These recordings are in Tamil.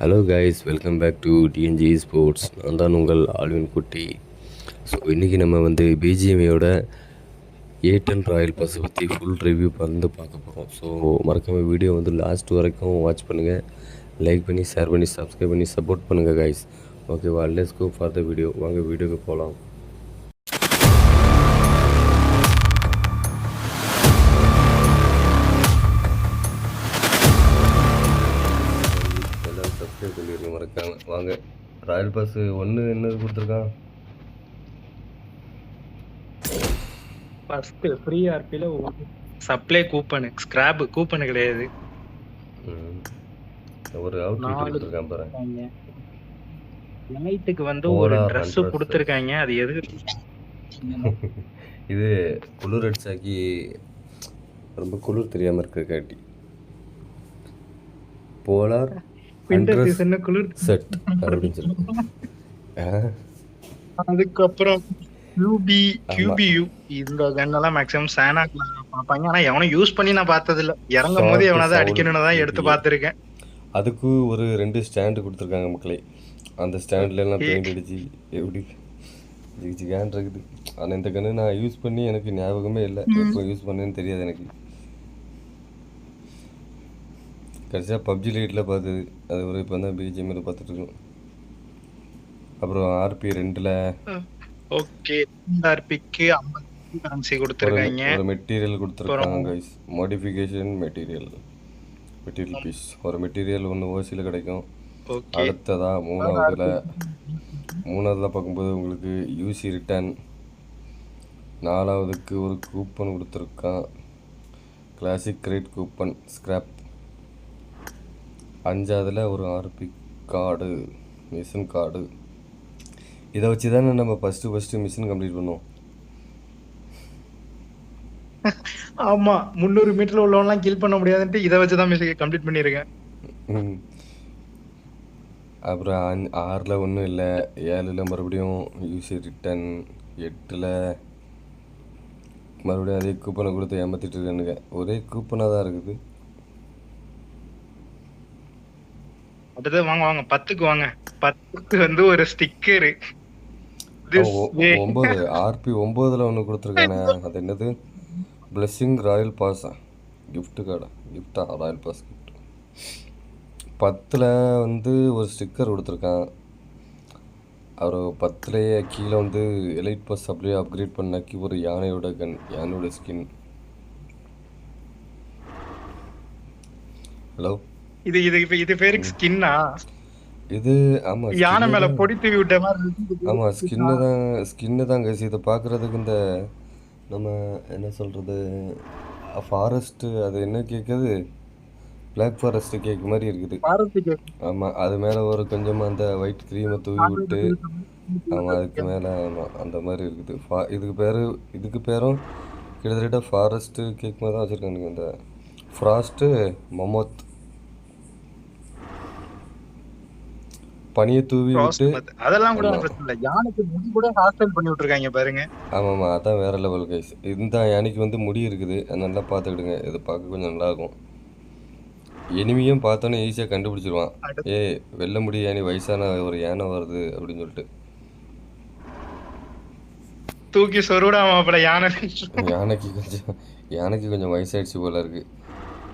Hello guys, welcome back to TNG sports. நான் தான் உங்கள் ஆல்வின் குட்டி. ஸோ இன்றைக்கி நம்ம வந்து பிஜிஎம்ஐயோட ஏ10 ராயல் பாஸை பற்றி ஃபுல் ரிவ்யூ பார்க்க போகிறோம். ஸோ மறக்காமல் வீடியோ வந்து லாஸ்ட் வரைக்கும் வாட்ச் பண்ணுங்கள். லைக் பண்ணி, ஷேர் பண்ணி, சப்ஸ்கிரைப் பண்ணி சப்போர்ட் பண்ணுங்கள் கைஸ். ஓகேவா? Let's go for the video. வாங்க வீடியோக்கு போகலாம். சப்ஸ்கிரைப் பண்ணிடுங்க மறக்காம. வாங்க, ராயல் பாஸ் ஒன்று என்ன கொடுத்துருக்கான்? ஃபர்ஸ்ட் ஃப்ரீ ஆர்பில சப்ளை கூப்பன், ஸ்கிராப் கூப்பன் கிடையாது. ஒரு அவுட்ஃபிட் கொடுத்துருக்கான் பாருங்க. நைட்டுக்கு வந்து ஒரு ட்ரெஸ் கொடுத்துருக்காங்க. அது எது? இது குளிர் அடிச்சாக்கி ரொம்ப குளிர் தெரியாம இருக்க காட்டி போலார் விண்டர் சீசன்ல குளிர் செட் அப்படின்னு சொல்லி. அதுக்கப்புறம் QBU இந்த கன்னெல்லாம் மேக்ஸிமம் சானாக்ல பார்ப்பாங்க. ஆனா எவனும் யூஸ் பண்ணி நான் பார்த்தது இல்ல. இறங்கும் போது எவனாவது அடிக்கணும்னு தான் எடுத்து பார்த்துருக்கேன். அதுக்கு ஒரு 2 ஸ்டாண்டு கொடுத்துருக்காங்க மக்களே. அந்த ஸ்டாண்ட்ல எல்லாம் பெயிண்ட் அடிச்சு எப்படி ஜிகான் இருக்குது. ஆனால் இந்த கன்று நான் யூஸ் பண்ணி எனக்கு ஞாபகமே இல்லை. எப்போ யூஸ் பண்ணேன்னு தெரியாது எனக்கு. கடைசியாக பப்ஜி லைட்டில் பார்த்தது. அது ஒரு இப்போ தான் பிஜிஎம்மில் பார்த்துட்ருக்கோம். அப்புறம் RP 2ல் ஓகே, RPக்கு 50 கரன்சி கொடுத்துருக்காங்க. ஒரு மெட்டீரியல் கொடுத்துருக்காங்க கைஸ். Modification material piece. ஒரு மெட்டீரியல் ஒன்று ஓசியில் கிடைக்கும். அடுத்ததா மூணாவதுல பார்க்கும்போது உங்களுக்கு யூசி ரிட்டர்ன். 4வதுக்கு ஒரு கூப்பன் கொடுத்துருக்கான், கிளாசிக் கிரேட் கூப்பன் ஸ்கிராப். 5வதுல ஒரு RP கார்டு, மிஷின் கார்டு. இதை வச்சு தானே நம்ம ஃபஸ்ட்டு மிஷின் கம்ப்ளீட் பண்ணுவோம். ஆமா, 300 மீட்டர்ல உள்ளவன்லாம் கில் பண்ண முடியாதுன்ட்டு இதை வச்சு தான் மிஷின் கம்ப்ளீட் பண்ணியிருக்கேன். அப்புறம் 6ல் ஒன்றும் இல்லை. 7ல் மறுபடியும் யூசி ரிட்டன். 8ல் மறுபடியும் அதே கூப்பனை கொடுத்து ஏமாற்றிட்டு இருக்கேனுங்க. ஒரே கூப்பனாக தான் இருக்குது. அடுத்து வாங்க 10க்கு வாங்க. 10க்கு வந்து ஒரு ஸ்டிக்கரு. 9 RP 9ல் ஒன்று கொடுத்துருக்கானே, அது என்னது? பிளெஸ்ஸிங் ராயல் பாஸா, கிஃப்ட் கார்டா? கிஃப்டா ராயல் பாஸ் கிஃப்ட். 10ல் வந்து ஒரு ஸ்டிக்கர் கொடுத்துருக்கான். அவர் 10லேயே கீழே வந்து எலைட் பாஸ் அப்படியே அப்கிரேட் பண்ணாக்கி ஒரு யானையோட ஸ்கின். ஹலோ, இது பேருக்கு ஸ்கின்னா? இது ஆமா, யானை மேல பொடி தூவி விட்ட மாதிரி. ஆமா, ஸ்கின்னு தான் கைஸ். இதை பார்க்குறதுக்கு இந்த நம்ம என்ன சொல்கிறது, ஃபாரஸ்ட்டு, அது என்ன கேட்குது, பிளாக் ஃபாரஸ்ட் கேக் மாதிரி இருக்குது. ஆமாம், அது மேலே ஒரு கொஞ்சமாக அந்த ஒயிட் க்ரீமை தூவி விட்டு, ஆமாம் அதுக்கு மேலே ஆமாம் அந்த மாதிரி இருக்குது. இதுக்கு பேரும் கிட்டத்தட்ட ஃபாரஸ்ட்டு கேக் மாதிரி தான் வச்சுருக்கானுங்க. இந்த ஃப்ராஸ்ட்டு மொமோத் பனியை தூவி விட்டு அதெல்லாம் கூட யானைக்கு முடி கூட ஹாஸ்டல் பண்ணி விட்டுருக்காங்க பாருங்க. ஆமாம், அதான் வேற லெவல் கைஸ். இந்த யானைக்கு வந்து முடி இருக்குது, நல்லா பார்த்துக்கிடுங்க. இது பார்க்க கொஞ்சம் நல்லாயிருக்கும். எனிமியும் பார்த்தோன்னே ஈஸியாக கண்டுபிடிச்சிருவான். வெள்ள முடி யானை, வயசான ஒரு யானை வருது அப்படின்னு சொல்லிட்டு தூக்கி சொருடாம யானைக்கு கொஞ்சம் வயசாயிடுச்சு போல இருக்கு.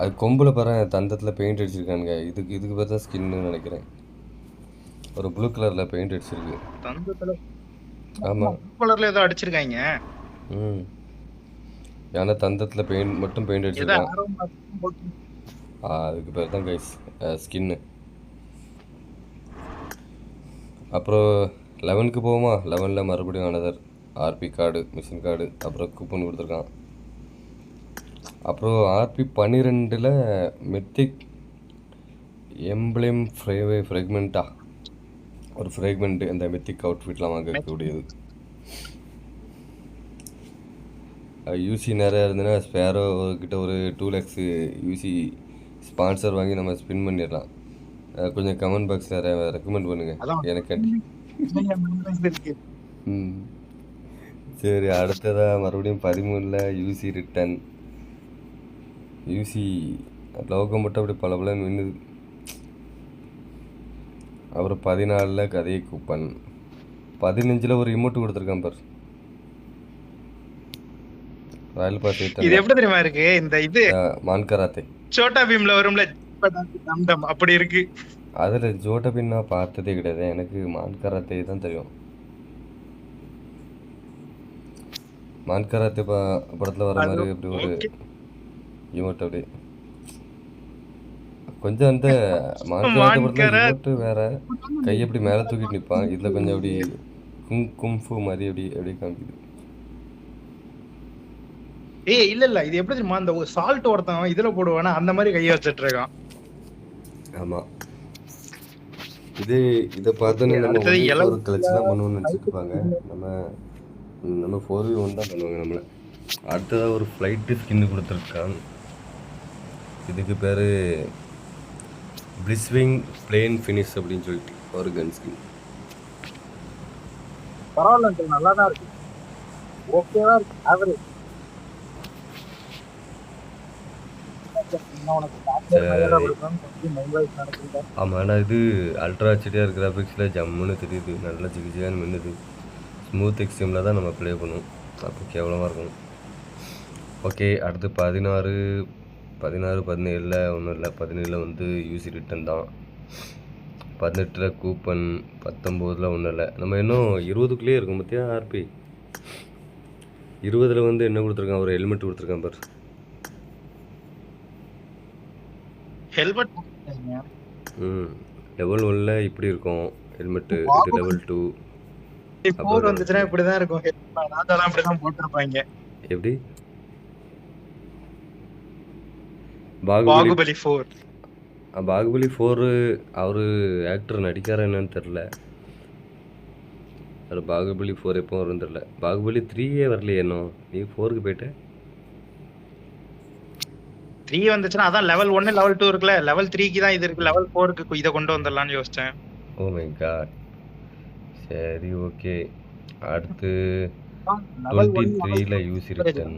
அது கொம்பில் பாரு, தந்தத்தில் பெயிண்ட் அடிச்சிருக்கானுங்க. இதுக்கு பேர் தான் ஸ்கின்னு நினைக்கிறேன். ஒரு ப்ளூ கலரில் பெயிண்ட் அடிச்சிருக்கு தந்தத்தில். ஆமாம், கலரில் ஏதோ அடிச்சிருக்காங்க. யானை தந்தத்தில் பெயிண்ட் அடிச்சிருக்கான். அதுக்கு பேர் தான் கைஸ் ஸ்கின்னு. அப்புறம் 11க்கு போவோமா? 11ல் மறுபடியும் another RP card, machine card, அப்புறம் கூப்பன் கொடுத்துருக்கான். அப்புறம் RP 12ல் மெத்திக் எம்ப்ளேம் ஃப்ரெக்மெண்ட்டா, ஒரு ஃப்ரெக்மெண்ட்டு. அந்த மெத்திக் அவுட்ஃபிட்லாம் வாங்கக்கூடியது. யூசி நிறையா இருந்ததுன்னா ஸ்பேரோ கிட்ட ஒரு 2 lakhs யூசி ஸ்பான்சர் வாங்கி நம்ம ஸ்பின் பண்ணிடலாம். கொஞ்சம் கமெண்ட் பாக்ஸில் ரெக்கமெண்ட் பண்ணுங்கள் எனக்காண்டி. சரி, அடுத்ததாக மறுபடியும் 13ல் யூசி ரிட்டன். யூசி லோகம் மட்டும் அப்படி பல மின்னுது. அப்புறம் 14ல் கதையை கூப்பன், 15ல் ஒரு இமோட்டு கொடுத்துருக்கான் பார், ராயல் பாஸ் இது 8 எப்படி தெரியுமா இருக்கு? இந்த இது மான்கராத்தே சோட்டா பீம்ல வரும்ல, தம்டம் அப்படி இருக்கு. அதில் ஜோட்டா பின் நான் பார்த்ததே கிடையாது, எனக்கு மான்கராத்தே தான் தெரியும். மான்கராத்தே படத்தில் வர மாதிரி அப்படி ஒரு இமோட் அப்படி கொஞ்சம் அந்த மான்கராத்தே படத்தில் இமோட்டு வேற, கை எப்படி மேலே தூக்கிட்டு நிற்பான், இதில் கொஞ்சம் அப்படி கும்ஃபு மாதிரி அப்படி அப்படி காமிக்குது. இல்ல இது எப்படி தெரியுமா, அந்த சால்ட் ஒருத்தன் இதுல போடுவானா அந்த மாதிரி கையை வச்சிட்டு இருக்கான். ஆமா, இதை பார்த்தோன்னே நம்ம ஒரு கலெக்ஷன் தான் பண்ணுவோம்னு நினச்சிட்டு இருப்பாங்க. நம்ம 4v1 தான் பண்ணுவாங்க நம்மளை. அடுத்ததாக ஒரு ஃப்ளைட்டு ஸ்கின்னு கொடுத்துருக்கான். இதுக்கு பேர் பிளிஸ்விங் பிளேன் ஃபினிஷ் அப்படின்னு சொல்லிட்டு ஒரு கன் ஸ்கின். பரவாயில்ல, நல்லா தான் இருக்கு, ஓகேவா இருக்கு, ஆவரேஜ். ஆமாம், ஆனால் இது அல்ட்ரா ஹெச்டிஆர் கிராஃபிக்ஸில் ஜம்முன்னு தெரியுது, நல்லா ஜிகிஜியான்னு மின்னுது. ஸ்மூத் எக்ஸ்ட்ரீமில் தான் நம்ம ப்ளே பண்ணுவோம், அப்போ கேவலமாக இருக்கும். ஓகே, அடுத்து 16, 17ல் ஒன்றும் இல்லை, 17ல் வந்து யூசி ரிட்டன் தான், 18ல் கூப்பன், 19ல் ஒன்றும் இல்லை. நம்ம இன்னும் 20க்குள்ளேயே இருக்கும் பார்த்தியா ஆர்பி. 20ல் வந்து என்ன கொடுத்துருக்கான், ஒரு ஹெல்மெட் கொடுத்துருக்கான் பார். ஹெல்மெட் லெவல் 1ல் இப்படி இருக்கும் ஹெல்மெட்டு, இது லெவல் 2 வந்துச்சுன்னா இப்படிதான் இருக்கும். அப்படிதான் போட்டிருப்பாங்க. எப்படி பாகுபலி 4 அவரு ஆக்டர் நடிக்கார என்னன்னு தெரில. அது பாகுபலி 4 எப்போ வரும்னு தெரில. பாகுபலி 3 வரலையே இன்னும், நீ 4க்கு போயிட்ட. 3 வந்துச்சுன்னா அதான் லெவல் 1 லெவல் 2 இருக்குல்ல, லெவல் 3க்கு தான் இது இருக்கு, லெவல் 4க்கு இதை கொண்டு வந்துடலாம்னு யோசிச்சேன். ஓ மை காட், சரி ஓகே. அடுத்து 23ல் யூசி ரிட்டன்.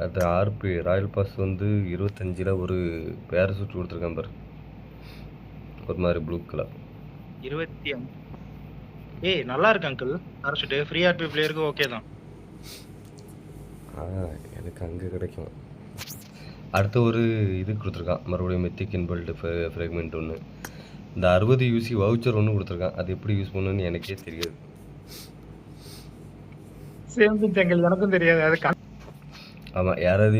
அது ஆர்பி ராயல் பாஸ் வந்து 25ல் ஒரு பேராசூட் கொடுத்துருக்கான் பாரு, ஒரு மாதிரி ப்ளூ கலர் 25. நல்லா இருக்கு அங்கிள், பேராசூட் ஃப்ரீ ஆர்பி பிளேயருக்கு ஓகே தான். எனக்கு அங்கே கிடைக்கும். அடுத்து ஒரு இது கொடுத்துருக்கான் மறுபடியும் மெத்திக் இன்பில்ட் ஃப்ராக்மெண்ட் ஒன்று, இந்த 60 யூசி வவுச்சர் ஒன்று கொடுத்துருக்கான். அது எப்படி யூஸ் பண்ணணும்னு எனக்கே தெரியாது. எனக்கும் தெரியாது அது. ஆமாம், யாராவது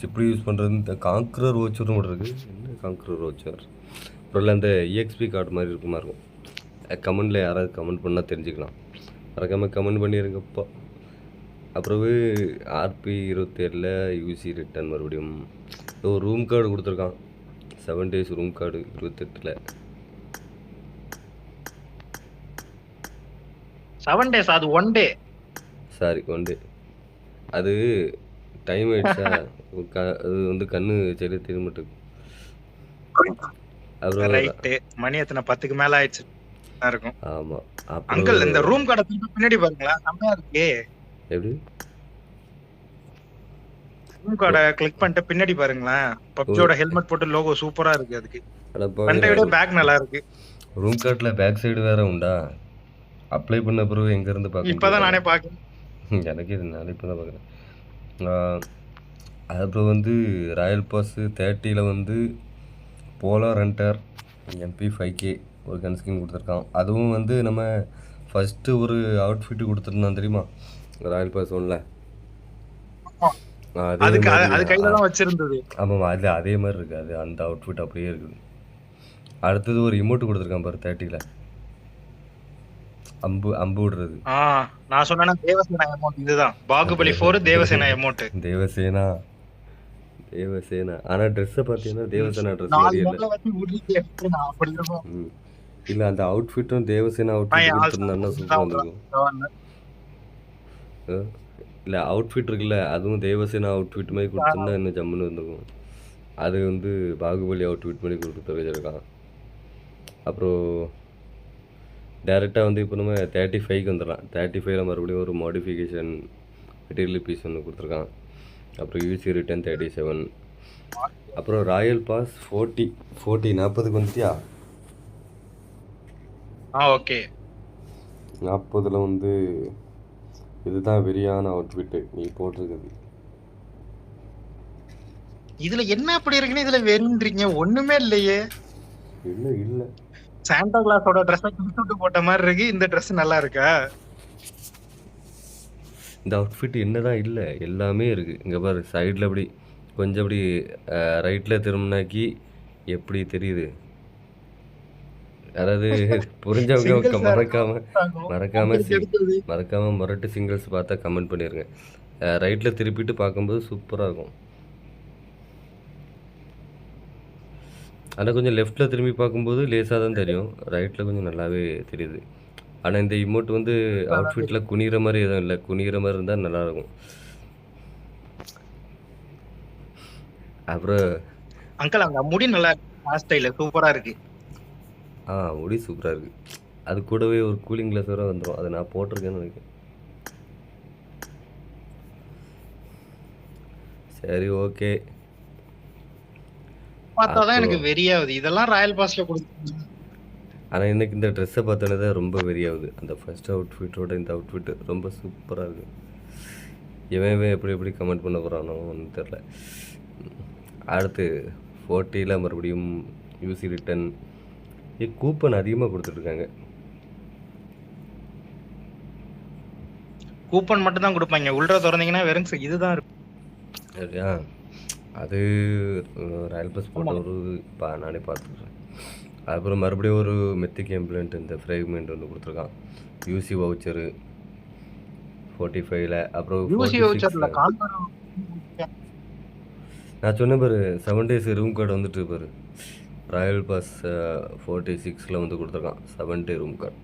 எப்படி யூஸ் பண்ணுறதுன்னு காங்க்ரர் வவுச்சர்னு கூட இருக்குது. என்ன காங்க்ரர் வவுச்சர், அப்புறம் அந்த EXP கார்டு மாதிரி இருக்குமா இருக்கும். கமெண்டில் யாராவது கமெண்ட் பண்ணால் தெரிஞ்சுக்கலாம், மறக்காமல் கமெண்ட் பண்ணிடுங்கப்பா. அப்புறவு ஆர்பி 27ல் யூசி ரிட்டன் மறுபடியும் ஒரு ரூம் கார்டு கொடுத்துருக்கான், 7 days ரூம் கார்டு 28ல். 7 days, அது 1 day. Sorry 1 day. அது டைம் ஆயிடுச்சா, அது வந்து கண்ணு சரி தெரிய மாட்டேங்குது. அப்புறம் மணி எத்தனை 10க்கு மேல ஆயிடுச்சு இருக்கும். ஆமாம் அங்கிள், இந்த ரூம் கார்டை பின்னாடி பாருங்களா, செம்மையா இருக்கே. எப்படி ரூம் கார்டை கிளிக் பண்ணிட்டு பின்னாடி பாருங்களேன், பப்ஜியோட ஹெல்மெட் போட்டு லோகோ சூப்பரா இருக்கு. அதுக்கு ஃப்ரண்டை விட பேக் நல்லா இருக்கு. ரூம் கார்டில் பேக் சைடு வேற உண்டா? அப்ளை பண்ண பிறகு எங்க இருந்து பார்க்க? இப்பதான் நானே பார்க்கறேன். எனக்கு இது நான் இப்போ தான் பார்க்குறேன். அப்புறம் வந்து ராயல் பாஸ் 30ல் வந்து போலார் ஹண்டர் MP5K ஒரு கன் ஸ்கின் கொடுத்துருக்கான். அதுவும் வந்து நம்ம ஃபஸ்ட்டு ஒரு அவுட்ஃபிட்டு கொடுத்துருந்தான் தெரியுமா ராயல் பாஸ் 1ல். ஆமாம், அதில் அதே மாதிரி இருக்குது, அது அந்த அவுட்ஃபிட் அப்படியே இருக்குது. அடுத்தது ஒரு இமோட்டு கொடுத்துருக்கான் பாரு 30ல், அம்பு விடுறது. நான் சொன்னா தேவசேனா அமௌண்ட், இதுதான் பாகுபலி 4 தேவசேனா அமௌண்ட். தேவசேனா ஆனா ட்ரெஸ்ஸை பார்த்தீங்கன்னா தேவசேனா ட்ரெஸ் மாதிரியே இல்லை. அந்த அவுட்ஃபிட்டும் தேவசேனா அவுட்ஃபிட் கொடுத்துருந்தான்னா சூப்பராக இருந்திருக்கும். இல்லை அவுட்ஃபிட் இருக்குல்ல, அதுவும் தேவசேனா அவுட்ஃபிட் மாதிரி கொடுத்துருந்தா இன்னும் ஜம்முன்னு இருந்திருக்கும். அது வந்து பாகுபலி அவுட்ஃபிட் மாதிரி கொடுத்து வச்சிருக்கான். அப்புறம் டேரெக்டாக வந்து இப்போ நம்ம 35க்கு வந்துடலாம். 35ல் மறுபடியும் ஒரு மாடிஃபிகேஷன் மெட்டீரியல் பீஸ் ஒன்று கொடுத்துருக்கான். அப்புறம் யூசி ரிட்டன் 37, அப்புறம் ராயல் பாஸ் 40 40 வந்துட்டியா? ஓகே. 40ல் வந்து இதுதான் வெறியான அவுட்ஃபிட்டு நீ போட்டிருக்குது. இதுல என்ன அப்படி இருக்குன்னு இதுல வெறின்றீங்க? ஒண்ணுமே இல்லையே. இல்ல சாண்டா கிளாஸோட ட்ரெஸ்ஸை கிழிச்சுட்டு போட்ட மாதிரி இருக்கு. இந்த ட்ரெஸ் நல்லா இருக்கா? இந்த அவுட்ஃபிட் என்னதான் இல்லை, எல்லாமே இருக்குது. இங்கே பாரு, சைடில் அப்படி கொஞ்சம் அப்படி ரைட்டில் திரும்பினாக்கி எப்படி தெரியுது? அதாவது புரிஞ்சவங்க மறக்காம மொரட்டு சிங்கிள்ஸ் பார்த்தா கமெண்ட் பண்ணிடுங்க. ரைட்டில் திருப்பிட்டு பார்க்கும்போது சூப்பராக இருக்கும். ஆனால் கொஞ்சம் லெஃப்ட்டில் திரும்பி பார்க்கும்போது லேசாக தான் தெரியும். ரைட்டில் கொஞ்சம் நல்லாவே தெரியுது. ஆனால் இந்த இமோட் வந்து அவுட்ஃபிட்டில் குனிகிற மாதிரி எதுவும் இல்லை. குனிகிற மாதிரி இருந்தால் நல்லாயிருக்கும். அப்புறம் அங்கிள் அங்க முடி நல்லா ஹேர் ஸ்டைல் சூப்பரா இருக்கு. முடி சூப்பராக இருக்குது. அது கூடவே ஒரு கூலிங் கிளாஸ் வர வந்துடும். அதை நான் போட்டிருக்கேன்னு நினைக்கிறேன். சரி, ஓகே. பார்த்தாதான் எனக்கு வெறியாகுது. இதெல்லாம் ராயல் பாஸ்ல கொடுத்து. ஆனால் எனக்கு இந்த ட்ரெஸ்ஸை பார்த்தோன்னே தான் ரொம்ப வெறியாகுது. அந்த ஃபர்ஸ்ட் அவுட்ஃபிட்டோட இந்த அவுட்ஃபிட்டு ரொம்ப சூப்பராக இருக்குது. இவன் எப்படி கமெண்ட் பண்ண போகிறானோ ஒன்றும் தெரில. அடுத்து 40ல் மறுபடியும் யூசி ரிட்டன். கூப்பன் அதிகமாக கொடுத்துட்ருக்காங்க. கூப்பன் மட்டும் தான் கொடுப்பாங்க. உள்ள திறந்தீங்கன்னா வெறும் இதுதான் இருக்கும். சரியா? அது ராயல் பாஸ் போட்ட ஒரு நானே பார்த்துக்கிறேன். அப்புறம் மறுபடியும் ஒரு மெத்திக் எம்ப்ளண்ட் இந்த ஃப்ரேக்மெண்ட் ஒன்று கொடுத்துருக்கான். யூசி வவுச்சரு 45ல். அப்புறம் நான் சொன்னேன் பாரு, 7 days ரூம் கார்டு வந்துட்டு பாரு. ராயல் பாஸ் 46ல் வந்து கொடுத்துருக்கான் 7 day ரூம் கார்டு.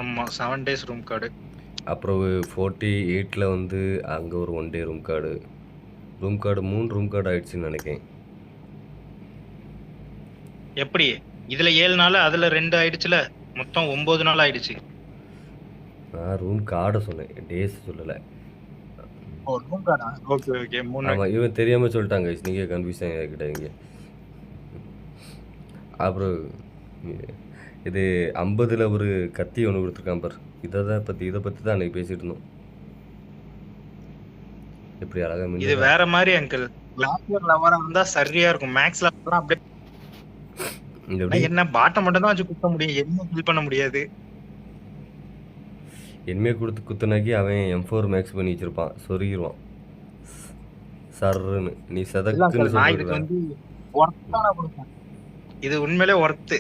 ஆமாம், 7 days ரூம் கார்டு. அப்புறம் 48ல் வந்து அங்கே ஒரு 1 day room card. 3 room card ஆயிடுச்சுன்னு நினைக்கிறேன். எப்படி இதுல 7 நாள் அதுல 2 ஆயிடுச்சுல, மொத்தம் 9 நாள் ஆயிடுச்சு. நான் ரூம் கார்டை சொன்னேன், டேஸ் சொல்லலை. ஆமாம், இவன் தெரியாமல் சொல்லிட்டாங்க. நீங்கள் கன்ஃபியூஸ் ஆகிக்கிட்டாங்க. அப்புறம் இது 50ல் ஒரு கத்தி ஒன்று கொடுத்துருக்கான் பார். இதை பற்றி தான் அன்றைக்கி பேசிகிட்டு இருந்தோம். எப்படி அழகாக இது வேற மாதிரி அங்கிள். கிளாசியர் லவரா இருந்தா சரியா இருக்கும். மேக்ஸ்ல அப்படியே என்ன பாட்டை மட்டும் தான் வச்சு குத்த முடியும், என்ன ஃபில் பண்ண முடியாது. என்மே கொடுத்து குத்துனாக்கி அவன் M4 மேக்ஸ் பண்ணி வச்சிருப்பான், சொருகிடுவான் சர்ன்னு. நீ சதக்குன்னு இது உண்மையிலே ஒர்த்து.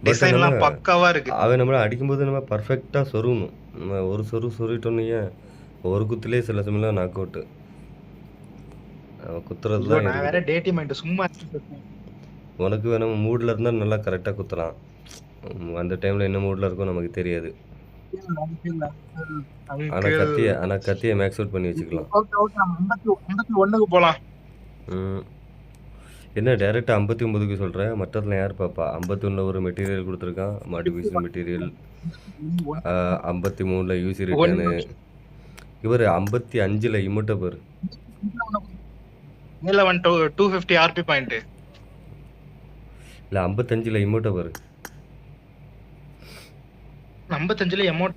டிசைன்லாம் பக்காவா இருக்கு. அவன் நம்மள அடிக்கும்போது நம்ம பர்ஃபெக்டாக சொருகணும். நம்ம ஒரு சொருகிட்டோன்னு ஒரு குத்துலேயே சில சமயம் நாக் அவுட்டு. அவன் குத்துறது தான். நான் வேற டேட்டி மைண்ட் சும்மா. உனக்கு நம்ம மூடில் இருந்தால் நல்லா கரெக்டாக குத்தலாம். அந்த டைமில் என்ன மூடில் இருக்கும் நமக்கு தெரியாது. ஆனால் கத்தியை மேக்ஸ் அவுட் பண்ணி வச்சுக்கலாம். போகலாம். என்ன டேரெக்டாக 59க்கு சொல்கிறேன்? மற்றதில் யார் பாப்பா? 51ல் ஒரு மெட்டீரியல் கொடுத்துருக்கான், மாடிஃபிகேஷன் மெட்டீரியல். 53ல் யூசி ரிட்டர்னு. இவர் 55ல் இமோட்டை பாரு. 250 ஆர்பி பாயிண்ட். இல்லை, 55ல் இமோட்டை பாரு. 55ல எமோட்.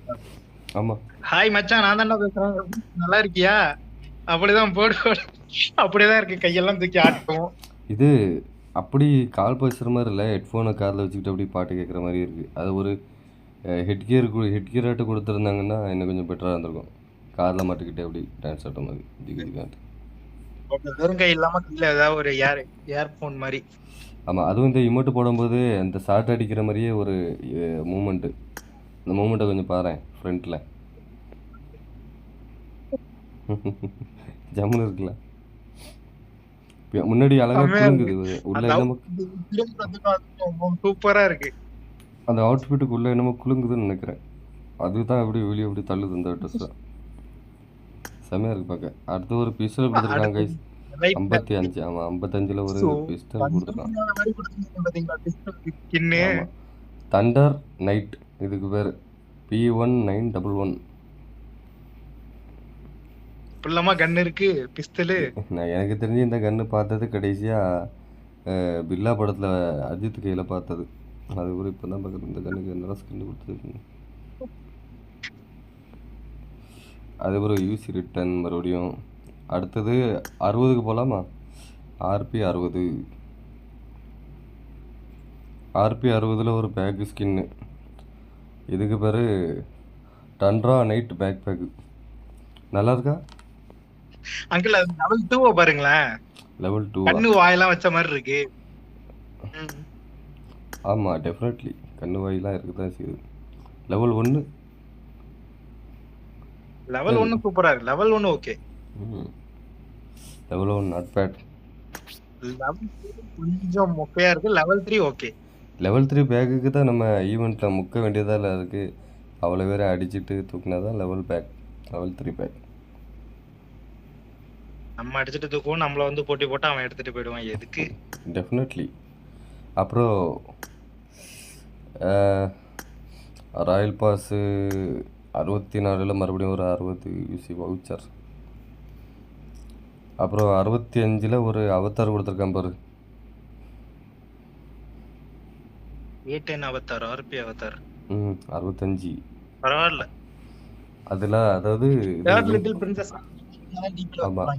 ஆமாம். ஹாய் மச்சான், நான் தான்டா பேசுறேன். நல்லா இருக்கியா? அப்படிதான் போடு. அப்படிதான் இருக்கு, கையெல்லாம் தூக்கி ஆட்டும். இது அப்படி கால் பேசுகிற மாதிரி இல்லை, ஹெட்ஃபோனை காதில் வச்சுக்கிட்டு அப்படி பாட்டு கேட்குற மாதிரி இருக்குது. அது ஒரு ஹெட்கியராட்டு கொடுத்துருந்தாங்கன்னா இன்னும் கொஞ்சம் பெட்டராக இருந்திருக்கும். காதில் மாட்டிக்கிட்டே அப்படி டான்ஸ் ஆட்ட மாதிரி திகாட்டு. வெறும் கை இல்லாமல் கையில் ஏதாவது ஒரு ஏர்ஃபோன் மாதிரி. ஆமாம், அதுவும் இந்த இமோட்டு போடும்போது அந்த ஷார்ட் அடிக்கிற மாதிரியே ஒரு மூமெண்ட்டு. இந்த மூமெண்ட்டை கொஞ்சம் பாறேன் ஃப்ரண்ட்டில். ஜம்முன்னு இருக்குல்ல. முன்னாடி அழகா குலுங்குது. உள்ள என்னமோ சூப்பரா இருக்கு. அந்த அவுட்ஃபிட்டுக்கு உள்ள என்னமோ குலுங்குதுன்னு நினைக்கிறேன். அதுதான் அப்படி வெளியே அப்படி தள்ளுது இந்த ட்ரெஸ். செமையா இருக்கு பார்க்க. அடுத்து ஒரு பிஸ்டல் கொடுத்துருக்காங்க கைஸ். 55. ஆமாம், 55ல் ஒரு பிஸ்டல் கொடுத்துருக்கான். தண்டர் நைட் இதுக்கு பேர். P1911. இப்படிலாமா கன் இருக்கு பிஸ்தலு. நான் எனக்கு தெரிஞ்சு இந்த கன்று பார்த்தது கடைசியாக பில்லா படத்தில் அஜித் கையில் பார்த்தது. அது கூட இப்போ தான் பார்க்குறது. இந்த கண்ணுக்கு என்னடா ஸ்கின் கொடுத்துருக்கு. அதே ஒரு யூசி ரிட்டன் மறுபடியும். அடுத்தது 60க்கு போகலாமா? ஆர்பி 60. ஆர்பி 60ல் ஒரு பேக் ஸ்கின்னு. இதுக்கு பேர் டண்ட்ரா நைட் பேக் பேக்கு. நல்லா இருக்கா அங்கிள்? அது லெவல் 2 பாருங்களேன். லெவல் 2 கண்ணு வாயெல்லாம் வச்ச மாதிரி இருக்கு. ஆமாம் டெஃபினெட்லி கண்ணு வாயிலாம் இருக்கு தான் செய்யுது. லெவல் 1 லெவல் 1 சூப்பரா இருக்கு. Level 1 okay. Level 1 not bad. Level 2 கொஞ்சம் மொக்கையா இருக்கு. Level 3 okay. லெவல் 3 பேக்குக்கு தான் நம்ம ஈவெண்ட்டில் முக்க வேண்டியதாக இருக்குது. அவ்வளோ பேரை அடிச்சுட்டு தூக்கினா தான் லெவல் பேக். லெவல் 3 பேக் நம்ம அடிச்சுட்டு தூக்குவோம். நம்மள வந்து போட்டி போட்டு அவன் எடுத்துட்டு போயிடுவான். எதுக்கு? டெஃபினெட்லி. அப்புறம் ராயல் பாஸு 64ல் மறுபடியும் ஒரு 60 யூசி வவுச்சர். அப்புறம் 65ல் ஒரு அவதார் கொடுத்துருக்கான் பாரு. A10 Avatar, RB Avatar. 65 பரவாயில்ல. அதில் அதாவது லிட்டில் பிரின்சஸ். ஆமாம்,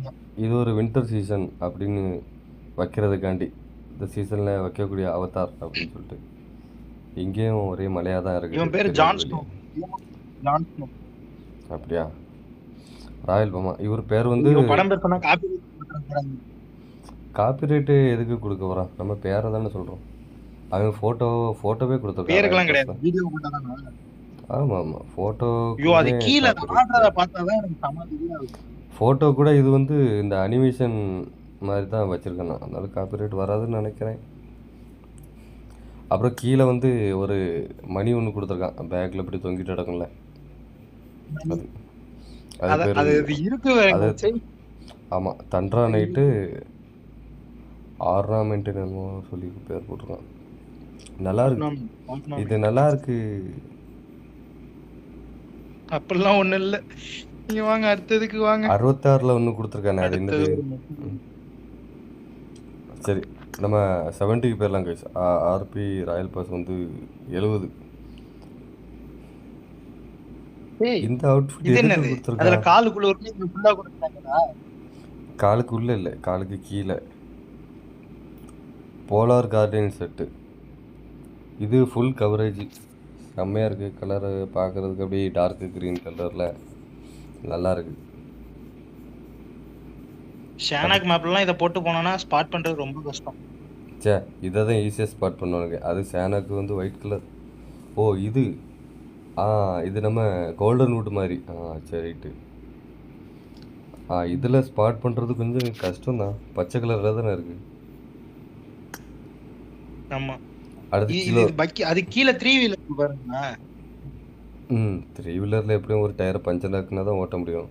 இது ஒரு வின்டர் சீசன் அப்படின்னு வைக்கிறதுக்காண்டி இந்த சீசனில் வைக்கக்கூடிய அவதார் அப்படின்னு சொல்லிட்டு. இங்கேயும் ஒரே மழையாக தான் இருக்குது. இவன் பேர் ஜான் ஸ்னோ. அப்படியா? ராயல் பாமா. இவர் பேர் வந்து படம் பேர் சொன்னா காப்பிரைட்டு எதுக்கு கொடுக்க வரான்? நம்ம பேரை தானே சொல்கிறோம். அவன் ஃபோட்டோவே பேருக்கெல்லாம் கிடையாது. கொடுத்துருக்கான். வீடியோ போட்டா தான். ஆமாம் ஆமாம், ஃபோட்டோ. ஐயோ அது கீழே ஆடுறத பார்த்தா தான் எனக்கு சமாளிக்கவே ஆகுது. ஃபோட்டோ கூட இது வந்து இந்த அனிமேஷன் மாதிரி தான் வச்சுருக்கேன் நான். அதனால காப்பிரைட் வராதுன்னு நினைக்கிறேன். அப்புறம் கீழே வந்து ஒரு மணி ஒன்று கொடுத்துருக்கான். பேக்கில் இப்படி தொங்கிட்டு கிடக்கும்ல. அது இருக்கு. ஆமாம், தண்ட்ரா நைட்டு ஆர்னாமெண்ட் என்னமோ சொல்லி பேர் போட்டிருக்கான். நல்லா இருக்கு. இது நல்லா இருக்கு. அப்படிலாம் ஒன்றும் இல்லை. நீங்க வாங்க அடுத்ததுக்கு வாங்க. 66ல் ஒன்று கொடுத்துருக்கானே, அது என்னது? சரி, நம்ம 70க்கு போயிடலாம் கைஸ். ஆர்பி ராயல் பாஸ் வந்து 70. இந்த அவுட்ஃபிட் எதுக்கு கொடுத்துருக்காங்க? காலுக்குள்ள ஒரு ஃபுல்லா கொடுத்துட்டாங்கடா. காலுக்குள்ள இல்லை, காலுக்கு கீழே போலார் கார்டன் செட்டு. இது ஃபுல் கவரேஜ். செம்மையாக இருக்குது. கலரு பார்க்குறதுக்கு அப்படியே டார்க் க்ரீன் கலரில் நல்லா இருக்குது. ஷானாக் மேப்லாம் இதை போட்டு போனோன்னா ஸ்பாட் பண்ணுறது ரொம்ப கஷ்டம். சே, இதை தான் ஈஸியாக ஸ்பாட் பண்ணுவானுங்க. அது ஷானாக்கு வந்து ஒயிட் கலர். ஓ இது இது நம்ம கோல்டன் வுட் மாதிரி. சரிட்டு. இதில் ஸ்பாட் பண்ணுறது கொஞ்சம் கஷ்டம் தான். பச்சை கலரில் தானே இருக்குது. ஆமாம். அடுத்து அது கீழே 3 வீலர் பாருங்க. 3 வீலரில் எப்படியும் ஒரு டயரை பஞ்சர் ஆக்குனா தான் ஓட்ட முடியும்.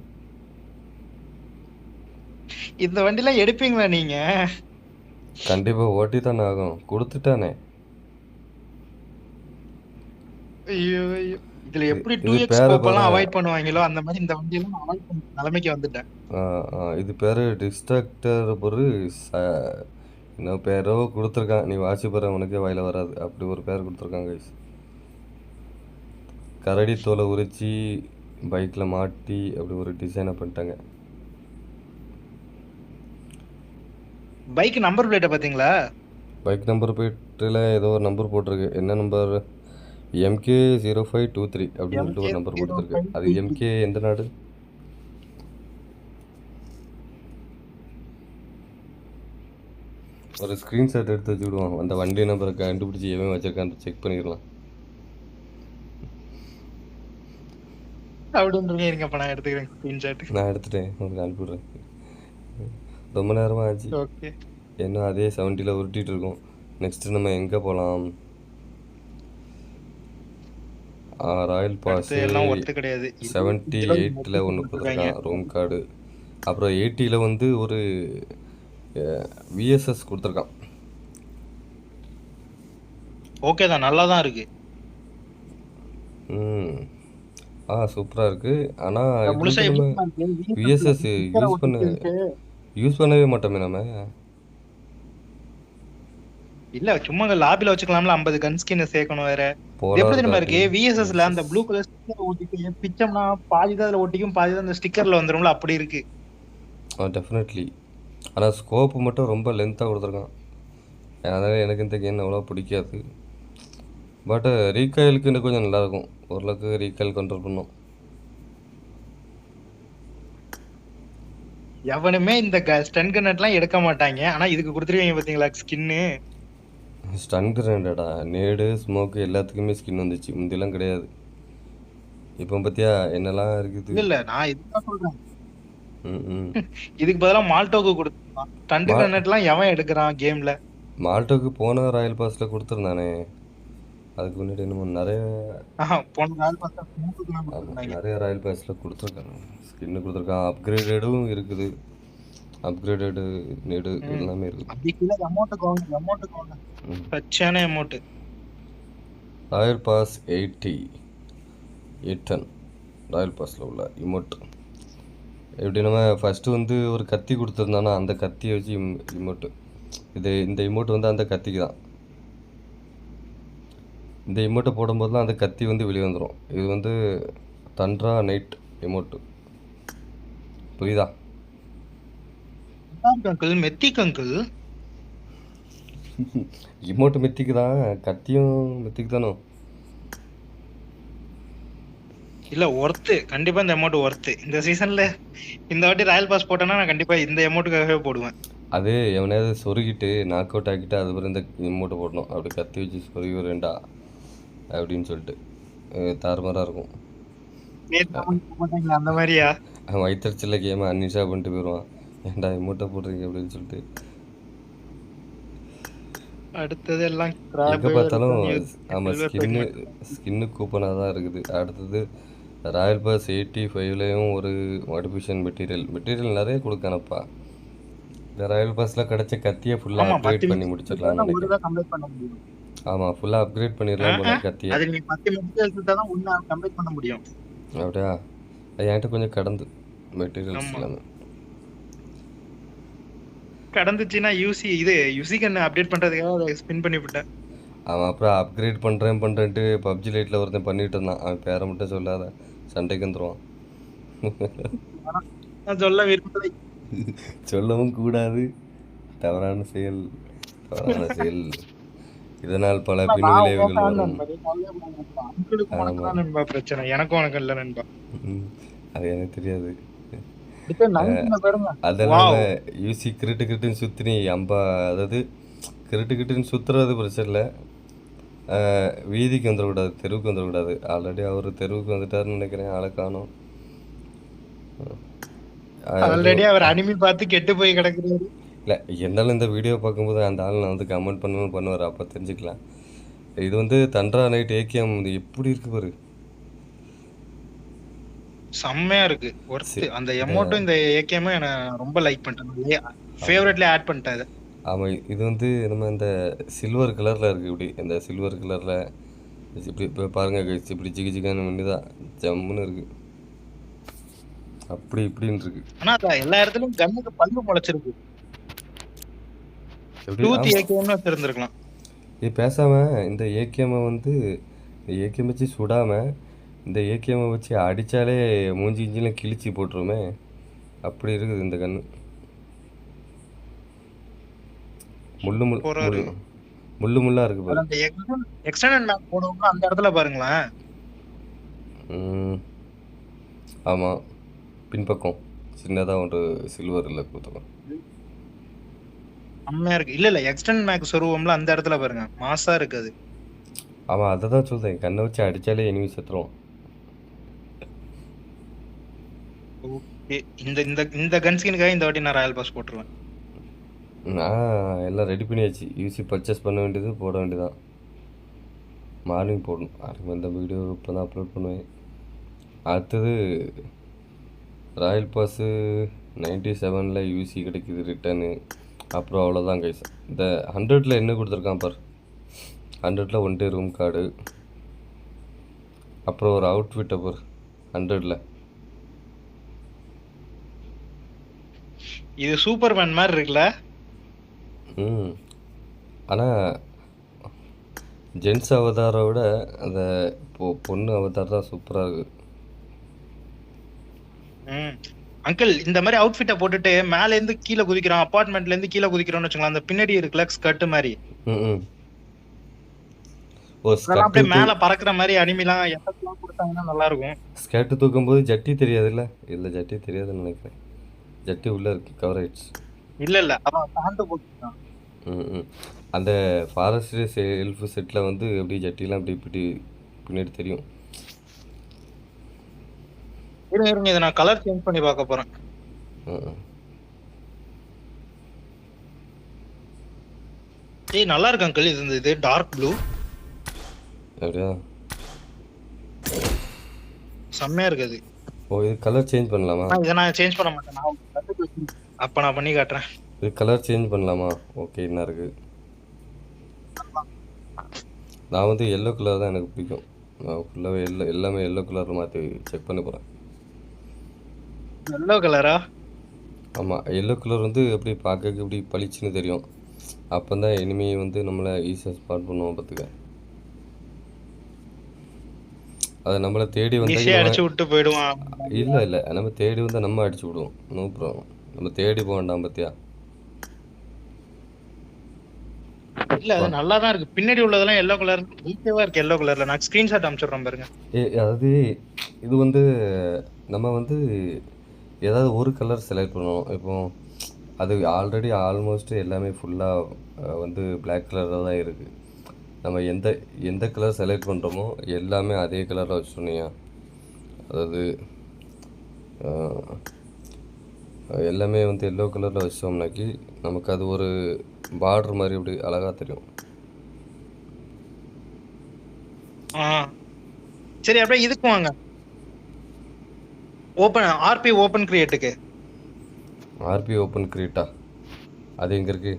இந்த வண்டிலாம் எடுப்பீங்களா நீங்க? கண்டிப்பாக ஓட்டி தானே ஆகும். கொடுத்துட்டானே. ஐயோ ஐயோ, இதுல எப்படி 2x ஸ்கோப்லாம் அவாய்ட் பண்ணுவாங்களோ அந்த மாதிரி இந்த வண்டியெல்லாம் அவாய்ட் பண்ண நிலைமைக்கு வந்துட்டேன். இது பேர் டிஸ்ட்ராக்டர் பொரு இன்னும் பேரோ கொடுத்துருக்கான். நீ வாட்சி பாரு, உனக்கே வாயில வராது. அப்படி ஒரு பேர் கொடுத்துருக்காங்க கைஸ். கரடி தோலை உரிச்சி பைக்கில் மாட்டி அப்படி ஒரு டிசைனை பண்ணிட்டாங்க. பைக் நம்பர் பிளேட்டை பார்த்தீங்களா? பைக் நம்பர் பிளேட்டில் ஏதோ ஒரு நம்பர் போட்டிருக்கு. என்ன நம்பர்? MK 0523 அப்படின்னு சொல்லிட்டு ஒரு நம்பர் போட்டுருக்கு. அது MK எந்த நாடு? ஒரு ஸ்க்ரீன்ஷாட் எடுத்து வச்சுக்கிடுவோம். அந்த வண்டி நம்பரை கண்டுபிடிச்சி எவன் வச்சிருக்கான்னு செக் பண்ணிடலாம். அப்படின்றீங்க. இருங்க, அப்போ நான் எடுத்துக்கிறேன் ஸ்க்ரீன்ஷாட். நான் எடுத்துட்டேன், உங்களுக்கு அனுப்பிவிடுறேன். ரொம்ப நேரமாக ஆச்சு. ஓகே. ஏன்னா அதே 70ல் உருட்டிகிட்டு இருக்கோம். நெக்ஸ்ட்டு நம்ம எங்கே போகலாம்? ராயல் பாஸ் 78ல் ஒன்று கொடுத்துருக்கான், ரூம் கார்டு. அப்புறம் 80ல் வந்து ஒரு VSS கொடுத்துருக்கான். ஓகே தான், நல்லா தான் இருக்கு. சூப்பரா இருக்கு. ஆனா இது முழுசா வந்து எப்படி நம்ம தெரியுமா இருக்கு? VSSல விஎஸ்எஸ் ஸ்டிக்கரை யூஸ் பண்ண ஒட்டிக்கிறதுக்கு யூஸ் பண்ணவே மாட்டோமே நம்ம. இல்ல சும்மா லாபில வச்சுக்கலாம்ல 50 கன் ஸ்கின் சேர்க்கணும் வேற. இது எப்படி போலார் தெரியுமா கார்டு இருக்கு? விஎஸ்எஸ்ல அந்த விஎஸ்எஸ். ப்ளூ கலர் ஸ்டிக்கர் ஒட்டிட்டு பிச்சம்னா பாதி தான் அதுல ஒட்டிக்கும், பாதி தான் அந்த ஸ்டிக்கர்ல வந்துரும்ல, அப்படி இருக்கு. டெஃபினெட்லி. ஆனா ஸ்கோப் மட்டும் ரொம்ப லென்த்தாக கொடுத்துருக்கான். அதனால எனக்கு இந்த கேம் அவ்வளோ பிடிக்காது. பட் ரீகாயிலுக்கு இன்னும் கொஞ்சம் நல்லாயிருக்கும். ஓரளவுக்கு ரீகாயில் கண்ட்ரோல் பண்ணும். எவனுமே இந்த ஸ்டன் கன்னட்லாம் எடுக்க மாட்டாங்க. ஆனா இதுக்கு கொடுத்துருவீங்க பாத்தீங்களா ஸ்கின்னு. ஸ்டன் கிரேண்டடா நேடு ஸ்மோக்கு எல்லாத்துக்குமே ஸ்கின் வந்துச்சு, முந்தியெல்லாம் கிடையாது. இப்போ பார்த்தியா என்னெல்லாம் இருக்குது. இல்ல நான் இதுதான் சொல்றேன். ம் இதுக்கு பதிலா மால்டோக்கு கொடுத்துருக்கான். ஸ்டன் மா கன்னட்லாம் எவன் எடுக்கிறான் கேம்ல? மால்டோக்கு போன ராயல் பாஸில் கொடுத்துருந்தானே. அதுக்கு முன்னாடி என்னமோ நிறைய போன ராயல் பாஸ் 3 கிலோமீட்டர் கொடுத்தாங்க. நிறைய ராயல் பாஸில் கொடுத்துருக்காங்க. ஸ்கின்னு கொடுத்துருக்கான். அப்கிரேடடும் இருக்குது. அப்கிரேடடு நேடு எல்லாமே இருக்குது. அதுக்குள்ள அமௌண்ட் பச்சான அமௌண்ட். ராயல் பாஸ் 810 ராயல் பாஸில் உள்ள இமோட் எப்படி நம்ம ஃபஸ்ட்டு வந்து ஒரு கத்தி கொடுத்துருந்தானா அந்த கத்தியை வச்சு இமோட்டு இந்த இமோட் வந்து அந்த கத்திக்கு தான். இந்த இமோட்டை போடும்போது தான் அந்த கத்தி வந்து வெளியே வந்துடும். இது வந்து தண்ட்ரா நைட் இமோட்டு. புரியுதா? Uncle மெத்திக் uncle. இமோட்டு மெத்திக்கு தான், கத்தியும் மெத்திக்கு தானோ. இல்ல ஒர்த்து, கண்டிப்பா இந்த அமௌண்ட் ஒர்த்து. இந்த சீசன்ல இந்த வாட்டி ராயல் பாஸ் போட்டேன்னா நான் கண்டிப்பா இந்த அமௌண்ட்டுக்காகவே போடுவேன். அது எவனையாவது சொருகிட்டு நாக் அவுட் ஆக்கிட்டு அதுக்கப்புறம் இந்த இமோட்டை போடணும். அப்படி கத்தி வச்சு சொருகி வரேன்டா அப்படின்னு சொல்லிட்டு தாறுமாறாக இருக்கும். அந்த மாதிரியா? அவன் வயிற்றுச்சில்ல கேமை அன்னிஷா பண்ணிட்டு போயிடுவான். ஏன்டா இமோட்டை போடுறீங்க அப்படின்னு சொல்லிட்டு. அடுத்தது எல்லாம் எங்கே பார்த்தாலும் ஆமாம் ஸ்கின்னு கூப்பனாக தான் இருக்குது. அடுத்தது ராயல் பாஸ் 85லேயும் ஒரு மாடிஃபிகேஷன் மெட்டீரியல் நிறைய கொடுக்கானப்பா. இந்த ராயல் பாஸில் கிடைச்ச கத்தியை ஃபுல்லாக அப்கிரேட் பண்ணி முடிச்சிடலாம்னு நினைக்கிறேன். ஆமாம், ஃபுல்லாக அப்கிரேட் பண்ணிடலாம் போல கத்தியை. அப்படியா? அது என்கிட்ட கொஞ்சம் கடந்து மெட்டீரியல்ஸ் எல்லாமே கடந்துச்சுன்னா யூசிகன் அப்டேட் பண்றதுக்காக அதை ஸ்பின் பண்ணி விட்டேன். அவன் அப்புறம் அப்கிரேட் பண்ணுறேன்ட்டு பப்ஜி லைட்டில் ஒருத்தன் பண்ணிட்டு இருந்தான். அவன் பேரை மட்டும் சொல்லாத, சண்டைக்கு வந்துடுவான். சொல்ல விரும்பலை. சொல்லவும் கூடாது. தவறான செயல். இதனால் பல பின் விளைவுகள் வரும். பிரச்சனை எனக்கும் உனக்கு இல்ல நண்பா. அது எனக்கு தெரியாது. அதனால யூசி கிரிட்டுன்னு சுற்றி அதாவது கிரிட்டுன்னு சுற்றுறது பிரச்சனை இல்லை. வீதிக்கு வந்துடக்கூடாது, தெருவுக்கு வந்துடக்கூடாது. ஆல்ரெடி அவர் தெருவுக்கு வந்துட்டாருன்னு நினைக்கிறேன். ஆளை காணோம். ஆல்ரெடி அவர் அனிமி பார்த்து கெட்டு போய் கிடக்குறாரு. இல்லை, என்னாலும் இந்த வீடியோ பார்க்கும்போது அந்த ஆள் நான் வந்து கமெண்ட் பண்ணுவார். அப்போ தெரிஞ்சுக்கலாம். இது வந்து தண்ட்ரா நைட் ஏகேஎம் எப்படி இருக்கு பாரு. செம்மையா இருக்கு. அந்த எமோட்டும் இந்த ஏகேஎம் எனக்கு ரொம்ப லைக் பண்ணிட்டேன். ஃபேவரட்ல ஆட் பண்ணிட்டேன். ஆமாம், இது வந்து நம்ம இந்த சில்வர் கலரில் இருக்குது. இப்படி இந்த சில்வர் கலரில் இப்படி இப்போ பாருங்கள் கைஸ், இப்படி ஜிகிஜிகான்னு பண்ணி தான் ஜம்முன்னு இருக்குது. அப்படி இப்படின்னு இருக்கு. ஆனால் எல்லா இடத்துலையும் கண்ணுக்கு பல்லு முளைச்சிருக்கு. இருந்திருக்கலாம். இது பேசாமல் இந்த ஏகேஎம்மை வந்து ஏகேஎம் வச்சு சுடாமல் இந்த ஏகேஎம்மை வச்சு அடித்தாலே மூஞ்சி இஞ்சிலாம் கிழிச்சி போட்டுருமே. அப்படி இருக்குது இந்த கன்று. முள்ளாக இருக்கு பாரு. அந்த இடத்துல பாருங்களேன். ஆமாம், பின்பக்கம் சின்னதாக ஒரு சில்வர் இல்லை கொடுத்துருக்கோம். அம்மையா இருக்கு. இல்ல எக்ஸ்டெண்ட் மேக்ஸ் சொருவோம்ல, அந்த இடத்துல பாருங்க மாசா இருக்குது. ஆமாம், அதை தான் சொல்கிறேன். கண்ணை வச்சு அடித்தாலே எனிமி செத்துருவோம். இந்த கன்ஸ்கினுக்காக இந்த வாட்டி நான் ராயல் பாஸ் போட்டுருவேன். நான் எல்லாம் ரெடி பண்ணியாச்சு. யூசி பர்ச்சேஸ் பண்ண வேண்டியது, போட வேண்டியதான். மார்னிங் போடணும். அதுக்கு இந்த வீடியோ இப்போ தான் அப்லோட் பண்ணுவேன். அடுத்தது ராயல் பாஸு 97ல் யூசி கிடைக்குது ரிட்டர்னு. அப்புறம் அவ்வளோதான் கைஸ். இந்த 100ல் என்ன கொடுத்துருக்கான் பார். 100ல் 1 டே ரூம் கார்டு, அப்புறம் ஒரு அவுட்ஃபிட்டை பார். 100ல. இது சூப்பர்மேன் மாதிரி இருக்குல்ல. ம் ஆனா ஜென்ஸ் அவதாரை விட அந்த பொண்ணு அவதார் தான் சூப்பரா இருக்கு. அங்கிள் இந்த மாதிரி அவுட்ஃபிட்ட போட்டுட்டு மேல இருந்து கீழே குதிக்கிறோம், அபார்ட்மெண்ட்ல இருந்து கீழே குதிக்கிறோம்னு வச்சுக்கலாம், அந்த பின்னாடி இருக்குல்ல ஸ்கர்ட் மாதிரி, அப்படியே மேல பறக்குற மாதிரி அனிமிலாம் எஃபெக்ட்லாம் கொடுத்தாங்கன்னா நல்லா இருக்கும். ஸ்கர்ட் தூக்கும் போது ஜட்டி தெரியாதுல்ல? இல்ல ஜட்டி தெரியாதுன்னு நினைக்கிறேன். ஜட்டி உள்ள இருக்கு, கவர் ஆயிடுச்சு. இல்ல அவன் பேண்ட் போட்டுட்டான். அந்த ஃபாரஸ்ட் செல்ஃப் செட்ல வந்து அப்படியே ஜட்டிலாம் அப்படி பின்னாடி தெரியும். இருங்க இதை நான் கலர் சேஞ்ச் பண்ணி பார்க்க போறேன். ஏய் நல்லா இருக்கு அங்கிள், இது டார்க் ப்ளூ. அப்படியா? செம்மையா இருக்குது. ஓ இது கலர் சேஞ்ச் பண்ணலாமா? இதை நான் சேஞ்ச் பண்ண மாட்டேன், அப்ப நான் பண்ணி காட்டுறேன். இது கலர் சேஞ்ச் பண்ணலாமா? ஓகே என்ன இருக்கு? நான் வந்து எல்லோ கலர் தான் எனக்கு பிடிக்கும். நான் ஃபுல்லாகவே எல்லாமே எல்லோ கலரில் மாற்றி செக் பண்ண போகிறேன். எல்லோ கலரா? ஆமாம், எல்லோ கலர் வந்து எப்படி பார்க்க இப்படி பளிச்சுன்னு தெரியும். அப்போ தான் எனிமி வந்து நம்மளை ஈஸியாக ஸ்பாட் பண்ணுவோம். பார்த்துக்க, அதை நம்மளை தேடி வந்து அடிச்சு விட்டு போயிடுவான். இல்லை நம்ம தேடி வந்து நம்ம அடிச்சு விடுவோம். நோ ப்ராப்ளம், நம்ம தேடி போக வேண்டாம். பார்த்தியா? இல்ல அது நல்லா தான் இருக்கு. பின்னாடி உள்ளதெல்லாம் எல்லோ கலர் ஈஸியா இருக்கு. எல்லோ கலர்ல நான் ஸ்கிரீன்ஷாட் அனுப்பிச்சுறேன் பாருங்க. அதாவது இது வந்து நம்ம வந்து ஏதாவது ஒரு கலர் செலக்ட் பண்ணணும். இப்போ அது ஆல்ரெடி ஆல்மோஸ்ட் எல்லாமே ஃபுல்லாக வந்து பிளாக் கலரில் தான் இருக்குது. நம்ம எந்த கலர் செலக்ட் பண்ணுறோமோ எல்லாமே அதே கலரில் வச்சுட்டோம்யா. அதாவது எல்லாமே வந்து எல்லோ கலரில் வச்சோம்னாக்கி நமக்கு அது ஒரு பார்டர் மாதிரி அப்படி அழகாக தெரியும். சரி அப்படியே இதுக்கு வாங்க, ஓபன் ஆர்பி ஓபன் கிரியேட்டுக்கு. ஆர்பி ஓபன் கிரியேட்டா? அது எங்க இருக்கு?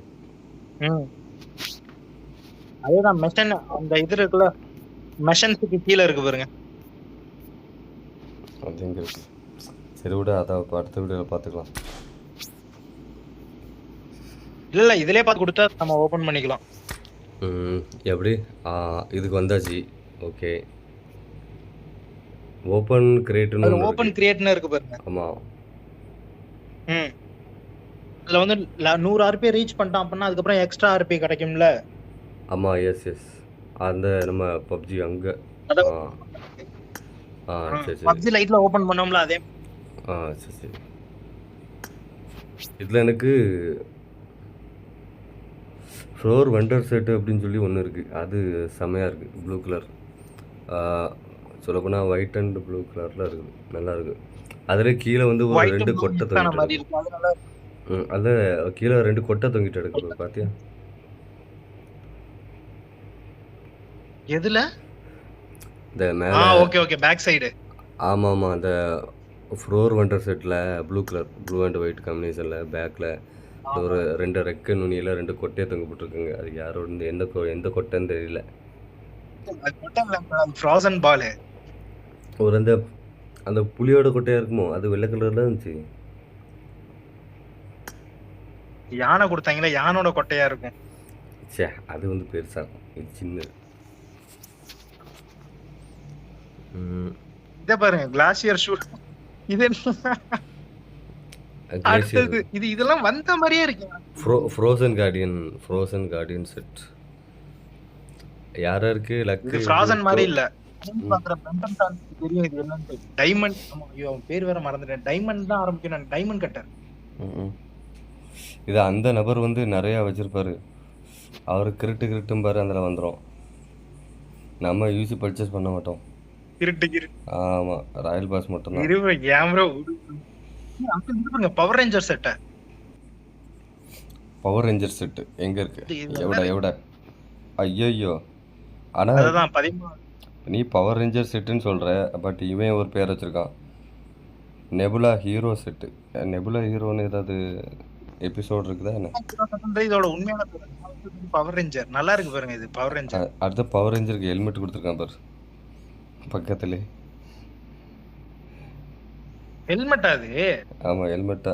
அதேதான் மெஷன், அந்த இது இருக்குல்ல மெஷன்ஸ்க்கு கீழ இருக்கு பாருங்க. அது எங்க இருக்கு? சரி விட, அதை அடுத்த வீடியோவில் பார்த்துக்கலாம். இல்லை இதிலே பார்த்து கொடுத்தா நம்ம ஓப்பன் பண்ணிக்கலாம். எப்படி? இதுக்கு வந்தாச்சு. ஓகே, ஓப்பன் கிரியேட்னு ஓப்பன் கிரியேட்னு இருக்கு பாருங்க. ஆமாம். அதில் வந்து 100 ஆர்பி ரீச் பண்ணிட்டான் அப்படின்னா அதுக்கப்புறம் எக்ஸ்ட்ரா ஆர்பி கிடைக்கும்ல? ஆமாம், எஸ். அந்த நம்ம பப்ஜி அங்கே சரி பப்ஜி லைட்ல ஓபன் பண்ணோம்ல அதே. சரி. இதில் எனக்கு ஃப்ளோர் வண்டர் செட்டு அப்படின்னு சொல்லி ஒன்று இருக்குது. அது செம்மையாக இருக்குது. ப்ளூ கலர், சொல்லப்போனால் ஒயிட் அண்ட் ப்ளூ கலரில் இருக்குது. நல்லா இருக்குது. அதில் கீழே வந்து ஒரு 2 கொட்டை தொங்கிட்டு, அதில் கீழே 2 கொட்டை தொங்கிட்டு எடுக்கிறது பார்த்தியா? எதுல? இந்த மேலே. Okay back side. ஆமாம், அந்த ஃப்ளோர் வண்டர் செட்டில் blue colour, blue and white காம்பினேஷனில் பேக்கில் ஒரு 2 ரெக்க நுனியில் 2 கொட்டையை தொங்க போட்டுருக்குங்க. அது யாரோட எந்த கொட்டைன்னு தெரியல. ஃப்ரோசன் பால். ஒரு அந்த புலியோட கொட்டையாக இருக்குமோ, அது வெள்ளை கலரில் இருந்துச்சு. யானை கொடுத்தாங்களா, யானோட கொட்டையா இருக்கும். சே, அது வந்து பெருசா இருக்கும், இது சின்னது. இத பாருங்க, கிளாசியர் ஷூ. இது அடுத்தது இதெல்லாம் வந்த மாதிரியே இருக்கு. Frozen Guardian set. யாருக்கு லக்? இது ஃப்ரோசன் மாதிரி இல்ல. தெரியும் இது என்னன்னு. டைமண்ட், ஐயோ பேர் வேற மறந்துட்டேன். டைமண்ட் தான் ஆரம்பிக்கணும், டைமண்ட் கட்டர். இது அந்த நபர் வந்து நிறையா வச்சிருப்பாரு. அவர் கிரிட்டும் பாரு, அதில் வந்துடும். நம்ம யூசி பர்ச்சேஸ் பண்ண மாட்டோம். ஆமாம், ராயல் பாஸ் மட்டும் தான். Power ranger set. Power ranger set எங்க இருக்கு? எவட? ஐயோ, ஆனா நீ பவர் ரேஞ்சர் செட்டுன்னு சொல்ற, பட் இவன் ஒரு பேர் வச்சிருக்கான், நெபுலா ஹீரோ செட்டு. நெபுலா ஹீரோன்னு ஏதாவது எபிசோட் இருக்குதா என்ன? இதோட உண்மையான பவர் ரேஞ்சர் நல்லா இருக்கு பாருங்க. இது பவர் ரேஞ்சர். அடுத்த பவர் ரேஞ்சருக்கு ஹெல்மெட் கொடுத்துருக்கான் பாரு பக்கத்துல. ஹெல்மெட்டா அது? ஆமா ஹெல்மெட்டா.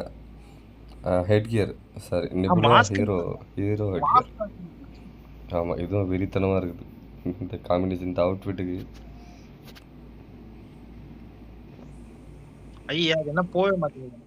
Head gear. சாரி நிபுணா mask hero hero head gear. Mask ஆமா இதுவும் வெறித்தனமா இருக்குது. இந்த காம்பினேஷன் இந்த அவுட்ஃபிட்டுக்கு. ஐயா அது என்ன போவே மாட்டேங்குது.